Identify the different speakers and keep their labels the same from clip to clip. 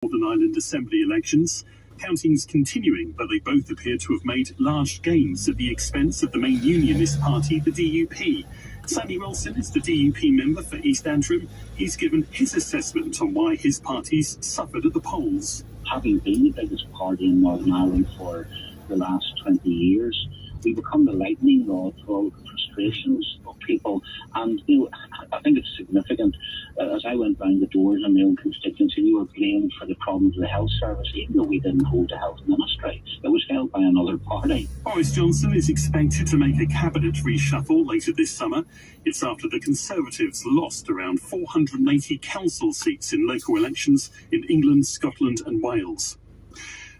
Speaker 1: Northern Ireland Assembly elections. Counting's continuing, but they both appear to have made large gains at the expense of the main unionist party, the DUP. Sammy Wilson is the DUP member for East Antrim. He's given his assessment on why his party's suffered at the polls.
Speaker 2: Having been the biggest party in Northern Ireland for the last 20 years, we become the lightning rod for all the frustrations of people. And, I think it's significant. As I went round the doors in my own constituency, we were blamed for the problems of the health service, even though we didn't hold the health ministry. It was held by another party.
Speaker 1: Boris Johnson is expected to make a cabinet reshuffle later this summer. It's after the Conservatives lost around 480 council seats in local elections in England, Scotland and Wales.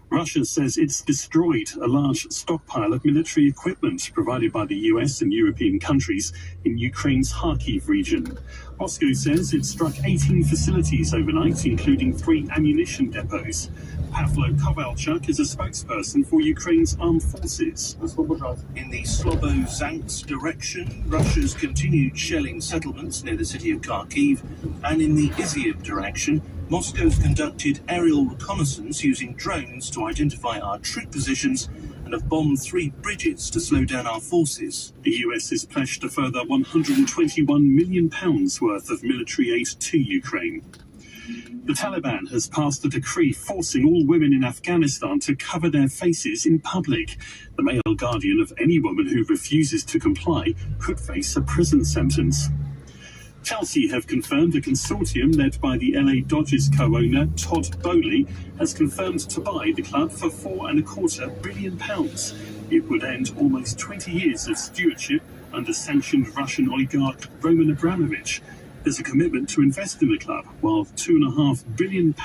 Speaker 1: Russia says it's destroyed a large stockpile of military equipment provided by the US and European countries in Ukraine's Kharkiv region. Moscow says it struck 18 facilities overnight, including 3 ammunition depots. Pavlo Kovalchuk is a spokesperson for Ukraine's armed forces.
Speaker 3: In the Slobozansk direction, Russia's continued shelling settlements near the city of Kharkiv, and in the Izhevsk direction, Moscow's conducted aerial reconnaissance using drones to identify our troop positions and have bombed 3 bridges to slow down our forces.
Speaker 1: The US has pledged a further £121 million worth of military aid to Ukraine. The Taliban has passed a decree forcing all women in Afghanistan to cover their faces in public. The male guardian of any woman who refuses to comply could face a prison sentence. Chelsea have confirmed a consortium led by the LA Dodgers co-owner Todd Boehly has confirmed to buy the club for £4.25 billion. It would end almost 20 years of stewardship under sanctioned Russian oligarch Roman Abramovich. There's a commitment to invest in the club, while £2.5 billion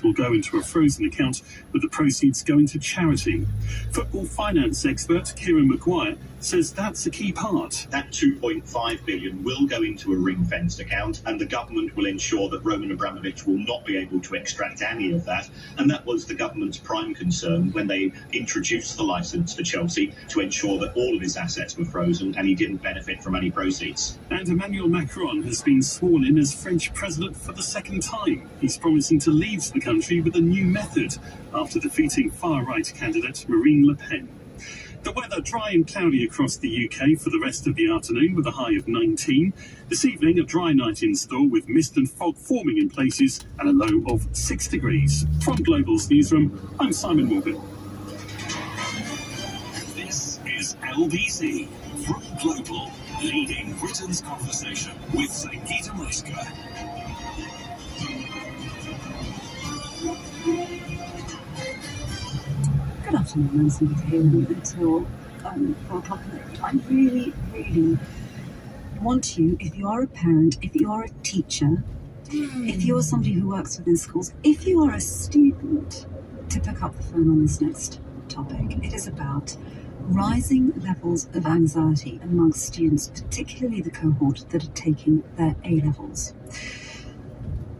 Speaker 1: will go into a frozen account, with the proceeds going to charity. Football finance expert Kieran Maguire says that's a key part.
Speaker 4: That £2.5 billion will go into a ring-fenced account, and the government will ensure that Roman Abramovich will not be able to extract any of that. And that was the government's prime concern when they introduced the licence for Chelsea, to ensure that all of his assets were frozen and he didn't benefit from any proceeds.
Speaker 1: And Emmanuel Macron has been sworn in as French president for the second time. He's promising to lead the country with a new method after defeating far-right candidate Marine Le Pen. The weather dry and cloudy across the UK for the rest of the afternoon with a high of 19. This evening, a dry night in store with mist and fog forming in places and a low of 6 degrees. From Global's newsroom, I'm Simon Morgan.
Speaker 5: This is LBC from Global, leading Britain's conversation with Sangeeta Maiska.
Speaker 6: Good afternoon, I'm Sangeeta here until 4 o'clock. I really, really want you, if you are a parent, if you are a teacher, if you're somebody who works within schools, if you are a student, to pick up the phone on this next topic. It is about rising levels of anxiety amongst students, particularly the cohort that are taking their A-levels.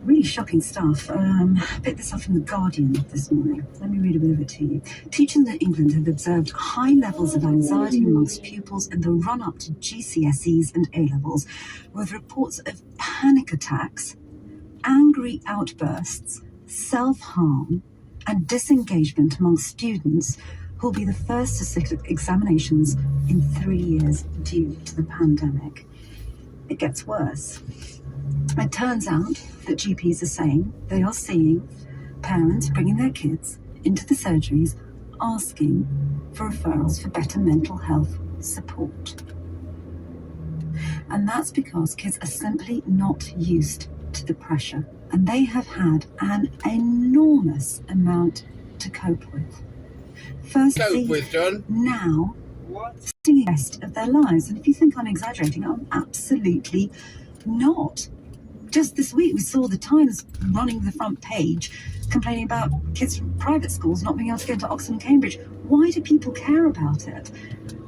Speaker 6: Really shocking stuff. I picked this up from The Guardian this morning. Let me read a bit of it to you. Teachers in England have observed high levels of anxiety amongst pupils in the run-up to GCSEs and A-levels, with reports of panic attacks, angry outbursts, self-harm, and disengagement amongst students who will be the first to sit examinations in 3 years due to the pandemic. It gets worse. It turns out that GPs are saying they are seeing parents bringing their kids into the surgeries asking for referrals for better mental health support. And that's because kids are simply not used to the pressure, and they have had an enormous amount to cope with. Firstly, now, the rest of their lives. And if you think I'm exaggerating, I'm absolutely not. Just this week, we saw the Times running the front page complaining about kids from private schools not being able to get into Oxford and Cambridge. Why do people care about it?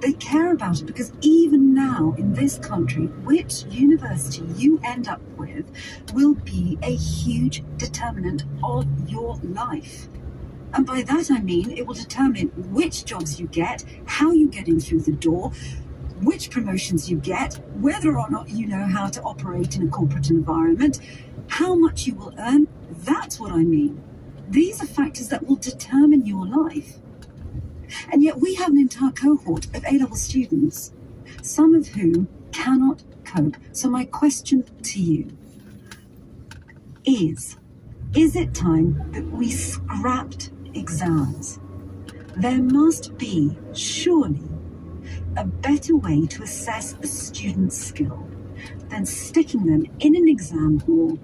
Speaker 6: They care about it because even now in this country, which university you end up with will be a huge determinant of your life. And by that I mean it will determine which jobs you get, how you get in through the door, which promotions you get, whether or not you know how to operate in a corporate environment, how much you will earn. That's what I mean. These are factors that will determine your life. And yet we have an entire cohort of A-level students, some of whom cannot cope. So my question to you is it time that we scrapped exams? There must be, surely, a better way to assess a student's skill than sticking them in an exam hall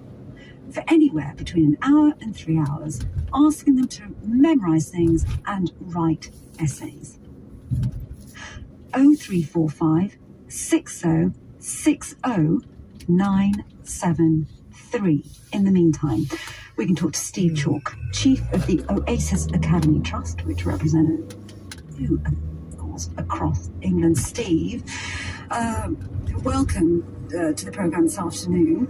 Speaker 6: for anywhere between an hour and 3 hours, asking them to memorize things and write essays. 0345 60 60 973. In the meantime, we can talk to Steve Chalk, Chief of the Oasis Academy Trust, which represented you, of course, across England. Steve, welcome to the programme this afternoon.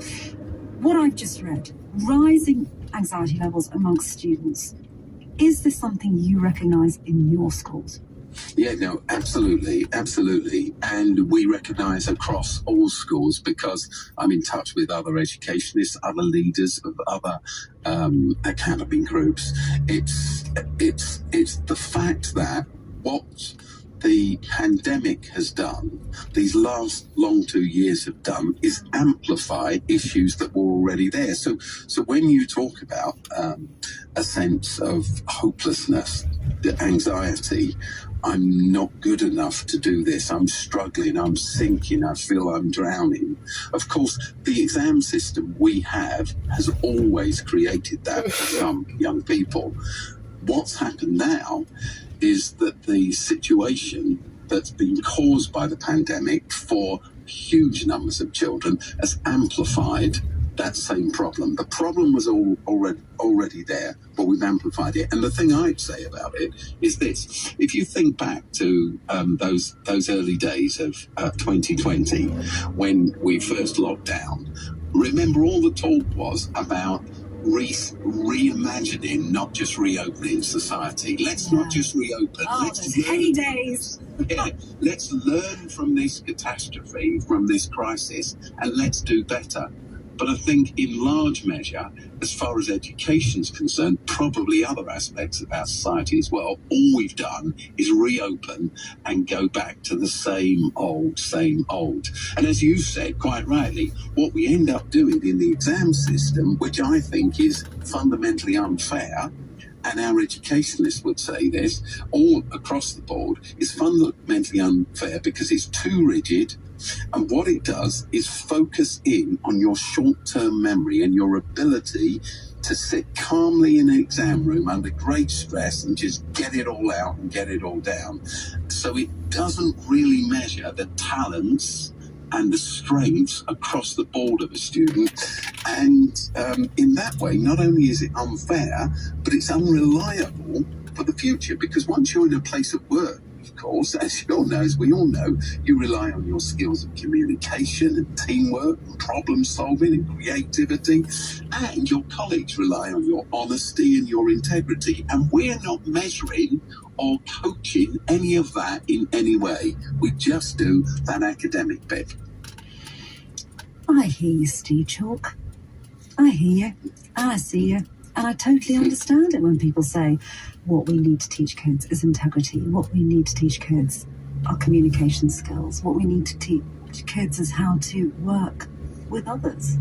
Speaker 6: What I've just read, rising anxiety levels amongst students, is this something you recognise in your schools?
Speaker 7: Yeah, no, absolutely. And we recognise across all schools, because I'm in touch with other educationists, other leaders of other academy groups. It's the fact that what the pandemic has done, these last long 2 years have done, is amplify issues that were already there. So when you talk about a sense of hopelessness, the anxiety, I'm not good enough to do this, I'm struggling, I'm sinking, I feel I'm drowning. Of course, the exam system we have has always created that for some young people. What's happened now is that the situation that's been caused by the pandemic for huge numbers of children has amplified that same problem. The problem was already there, but we've amplified it. And the thing I'd say about it is this: if you think back to those early days of 2020, when we first locked down, remember all the talk was about reimagining, not just reopening society. Let's not just reopen.
Speaker 6: Those heady days.
Speaker 7: Yeah, let's learn from this catastrophe, from this crisis, and let's do better. But I think in large measure, as far as education's concerned, probably other aspects of our society as well, all we've done is reopen and go back to the same old. And as you said quite rightly, what we end up doing in the exam system, which I think is fundamentally unfair, and our educationalists would say this all across the board, is fundamentally unfair because it's too rigid. And what it does is focus in on your short-term memory and your ability to sit calmly in an exam room under great stress and just get it all out and get it all down. So it doesn't really measure the talents and the strengths across the board of a student. And in that way, not only is it unfair, but it's unreliable for the future, because once you're in a place of work, of course, as you all know, as we all know, you rely on your skills of communication and teamwork and problem solving and creativity, and your colleagues rely on your honesty and your integrity. And we're not measuring or coaching any of that in any way. We just do that academic bit.
Speaker 6: I hear you, Steve Chalk. I hear you, and I see you, and I totally understand it when people say what we need to teach kids is integrity, what we need to teach kids are communication skills, what we need to teach kids is how to work with others.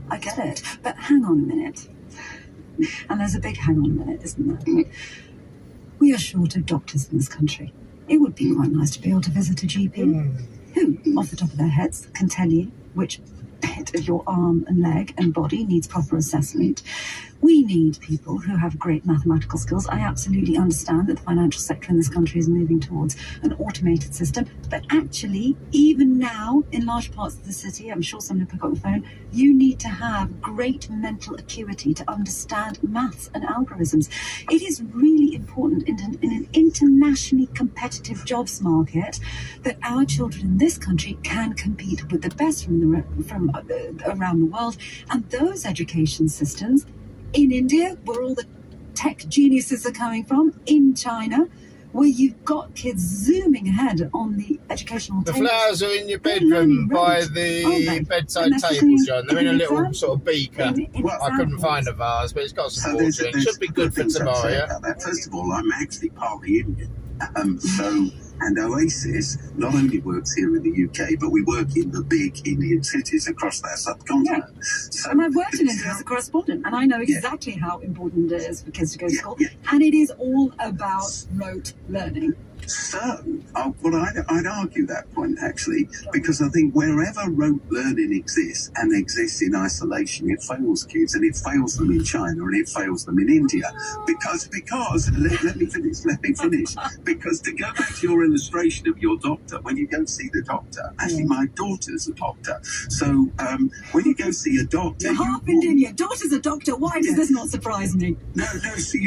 Speaker 6: I get it, but hang on a minute. And there's a big hang on a minute, isn't there? We are short of doctors in this country. It would be quite nice to be able to visit a GP who, off the top of their heads, can tell you which bit of your arm and leg and body needs proper assessment. We need people who have great mathematical skills. I absolutely understand that the financial sector in this country is moving towards an automated system, but actually, even now, in large parts of the city, I'm sure someone will pick up the phone, you need to have great mental acuity to understand maths and algorithms. It is really important in an internationally competitive jobs market that our children in this country can compete with the best from around the world, and those education systems in India, where all the tech geniuses are coming from, in China, where you've got kids zooming ahead on the educational
Speaker 8: The
Speaker 6: tables.
Speaker 8: flowers are in your
Speaker 6: They're
Speaker 8: bedroom
Speaker 6: learning
Speaker 8: by
Speaker 6: rote, aren't
Speaker 8: the
Speaker 6: they?
Speaker 8: bedside
Speaker 6: And they're
Speaker 8: table,
Speaker 6: sitting
Speaker 8: John. They're in a
Speaker 6: in
Speaker 8: little
Speaker 6: exam-
Speaker 8: sort of beaker.
Speaker 6: in
Speaker 8: I couldn't
Speaker 6: examples.
Speaker 8: find a vase, but it's got some
Speaker 7: So
Speaker 8: water
Speaker 7: there's,
Speaker 8: in it.
Speaker 7: there's
Speaker 8: Should be
Speaker 7: two
Speaker 8: good for
Speaker 7: things I'd say
Speaker 8: tomorrow,
Speaker 7: about that. First of all, I'm actually partly Indian. And Oasis not only works here in the UK, but we work in the big Indian cities across that subcontinent. So
Speaker 6: And I've worked in India as a correspondent, and I know exactly how important it is for kids to go to school. And it is all about rote learning.
Speaker 7: So, well, I'd argue that point, actually, because I think wherever rote learning exists and exists in isolation, it fails kids, and it fails them in China, and it fails them in India. Because let me finish. Because to go back to your illustration of your doctor, when you go see the doctor, actually, my daughter's a doctor. So, when you go see a doctor...
Speaker 6: You're half Indian, your daughter's a doctor. Why does this not surprise me?
Speaker 7: No, so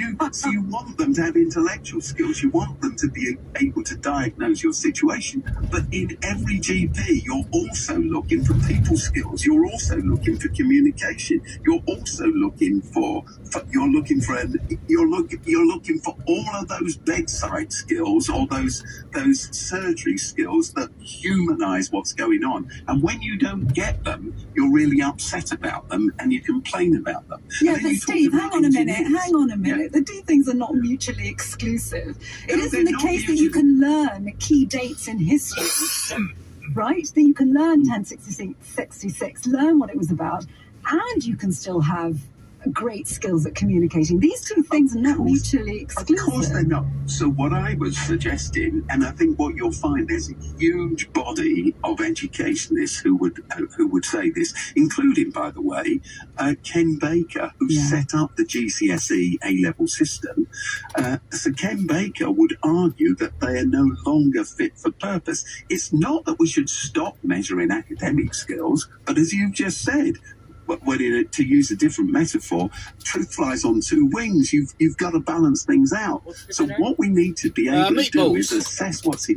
Speaker 7: you want them to have intellectual skills. You want them to be able to diagnose your situation. But in every GP, you're also looking for people skills. You're also looking for communication. You're also looking for all of those bedside skills or those surgery skills that humanize what's going on. And when you don't get them, you're really upset about them and you complain about them.
Speaker 6: Yeah, but Steve, hang on a minute. The two things are not mutually exclusive. It isn't the case that you can learn key dates in history, right? That you can learn 1066, learn what it was about, and you can still have great skills at communicating. These two things are not mutually exclusive.
Speaker 7: Of course they're not. So what I was suggesting, and I think what you'll find, there's a huge body of educationists who would say this, including, by the way, Ken Baker, who set up the GCSE A-level system. So Ken Baker would argue that they are no longer fit for purpose. It's not that we should stop measuring academic skills, but as you've just said, to use a different metaphor, truth flies on two wings. You've got to balance things out. So what we need to be able to do is assess what's in